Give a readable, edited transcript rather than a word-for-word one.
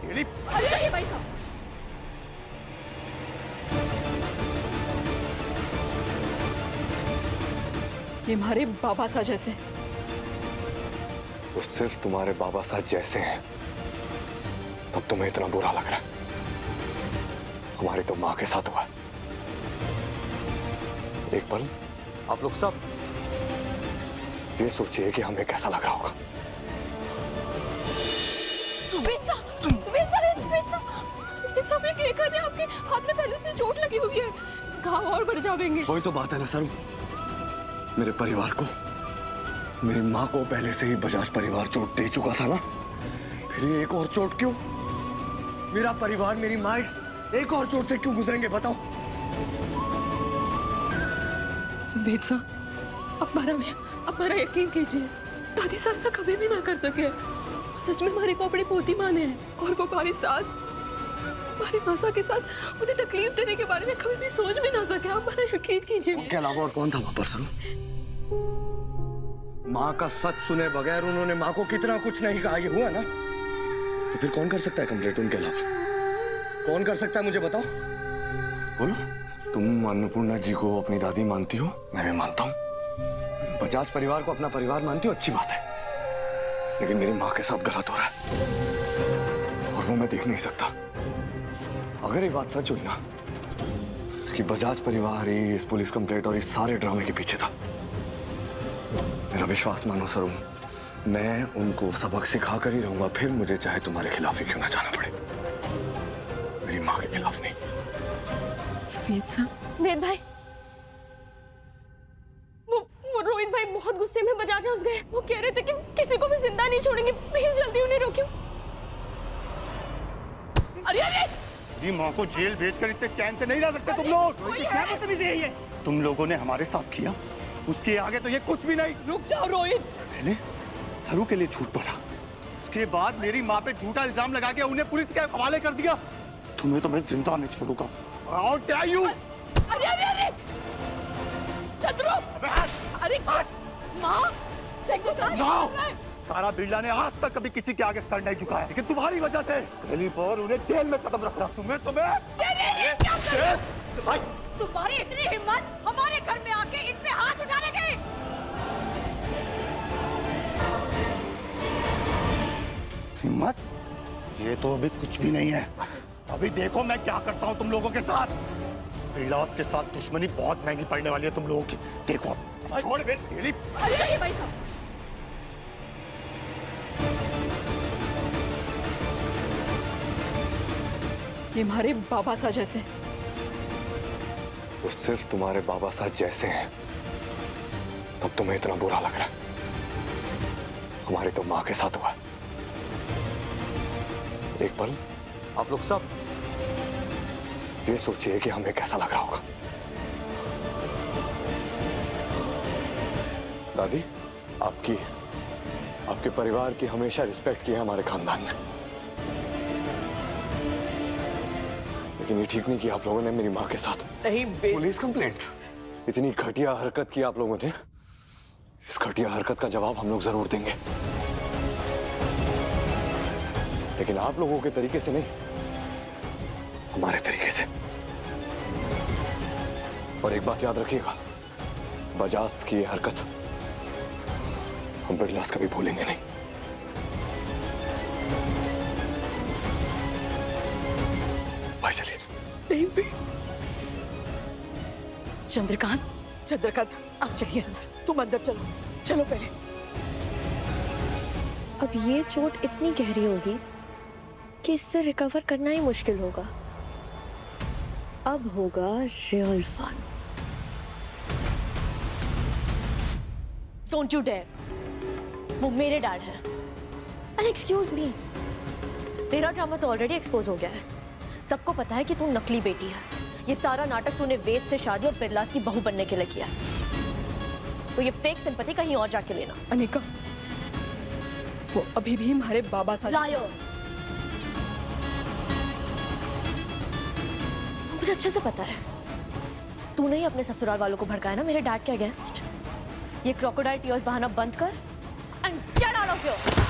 तेरी। अरे भाई साहब, ये हमारे बाबा सा जैसे। वो सिर्फ तुम्हारे बाबा साहब जैसे हैं, तब तुम्हें इतना बुरा लग रहा है। हमारी तो माँ के साथ हुआ। एक पल आप लोग सब ये सोचिए कि हमें कैसा लग रहा होगा। आपके हाथ में पहले से चोट लगी हुई है, घाव और बढ़ जाएंगे। वही तो बात है ना सर, मेरे परिवार को, मेरी माँ को पहले से ही बजाज परिवार चोट दे चुका था ना, फिर ये एक और चोट क्यों? मेरा परिवार, मेरी माँ एक और चोट से क्यों गुजरेंगे बताओ? वेद साहब, हमारा यकीन कीजिए, दादी साहब ऐसा कभी भी ना कर सके। सच में हमारे को अपनी पोती माने हैं और वो हमारी सास, हमारी मासा के साथ उन्हें तकलीफ देने के बारे में कभी भी सोच भी ना सके। हमारा यकीन कीजिए। उनके अलावा और कौन था वहां पर सर? माँ का सच सुने बगैर उन्होंने माँ को कितना कुछ नहीं कहा, ये हुआ ना? तो फिर कौन कर सकता है कंप्लेंट उनके अलावा? कौन कर सकता है मुझे बताओ? बोलो। तुम अन्नपूर्णा जी को अपनी दादी मानती हो, मैं भी मानता हूँ। बजाज परिवार को अपना परिवार मानती हो, अच्छी बात है, लेकिन मेरी माँ के साथ गलत हो रहा है और वो मैं देख नहीं सकता। अगर ये बात सच हुई ना कि बजाज परिवार ही इस पुलिस कंप्लेंट और इस सारे ड्रामे के पीछे था, मेरा विश्वास मानो सर, मैं उनको सबक सिखा कर ही रहूंगा, फिर मुझे चाहे तुम्हारे खिलाफ ही क्यों ना जाना पड़े, मेरी माँ के खिलाफ नहीं। वेद साहब, वेद भाई, वो रोहित भाई बहुत गुस्से में बजाज हाउस गए। वो कह रहे थे कि किसी को भी जिंदा नहीं छोड़ेंगे, प्लीज जल्दी उन्हें रोकियो। अरे मेरी माँ को जेल भेजकर इतने चैन से नहीं रह सकते तुम लोग। क्या बदतमीजी है ये? तुम लोगों ने हमारे साथ किया, उसके आगे तो ये कुछ भी नहीं। रुक जाओ रोहित। पहले सरू के लिए झूठ बोला, उसके बाद मेरी माँ पे झूठा इल्जाम लगा के उन्हें पुलिस के हवाले कर दिया। तुम्हें तो मैं जिंदा नहीं छोड़ूंगा। How dare you? अरे चंद्रू, अरे माँ, तारा बिरला ने आज तक कभी किसी के आगे सर नहीं झुकाया, लेकिन तुम्हारी वजह से पहली बार उन्हें जेल में खत्म रखना। तुम्हारी इतनी हिम्मत हमारे घर में आके इन पे हाथ उठाने की? हिम्मत? ये तो अभी कुछ भी नहीं है। अभी देखो मैं क्या करता हूँ तुम लोगों के साथ। बिरलास के साथ दुश्मनी बहुत महंगी पड़ने वाली है तुम लोगों की। देखो छोड़ बे तेरी। अरे भाई साहब, ये हमारे बाबा सा जैसे। वो सिर्फ तुम्हारे बाबा साहब जैसे हैं, तब तुम्हें इतना बुरा लग रहा है। हमारी तो माँ के साथ हुआ। एक पल आप लोग सब ये सोचिए कि हमें कैसा लग रहा होगा। दादी, आपके परिवार की हमेशा रिस्पेक्ट की है हमारे खानदान में, लेकिन ये ठीक नहीं कि आप लोगों ने मेरी माँ के साथ पुलिस कंप्लेंट, इतनी घटिया हरकत की आप लोगों ने। इस घटिया हरकत का जवाब हम लोग जरूर देंगे, लेकिन आप लोगों के तरीके से नहीं, हमारे तरीके से। और एक बात याद रखिएगा, बजाज की ये हरकत हम बिरलास कभी भूलेंगे नहीं। भाई चलिए। नहीं चंद्रकांत, आप चलिए अंदर। तुम अंदर चलो, चलो पहले। अब ये चोट इतनी गहरी होगी कि इससे रिकवर करना ही मुश्किल होगा। अब होगा real fun. Don't you dare, वो मेरे डैड हैं। एंड एक्सक्यूज मी, तेरा ड्रामा तो ऑलरेडी एक्सपोज हो गया है। सबको पता है कि तू नकली बेटी है। ये सारा नाटक तूने वेद से शादी और बिरलास की बहू बनने के लिए किया। तो ये फेक सिंपैथी कहीं और जाके लेना। अनिका, वो अभी भी हमारे बाबा साहब। लायर। मुझे अच्छे से पता है, तूने ही अपने ससुराल वालों को भड़काया ना मेरे डैड के अगेंस्ट। ये क्रोकोडाइल टीयर्स बहाना बंद कर and get out of here.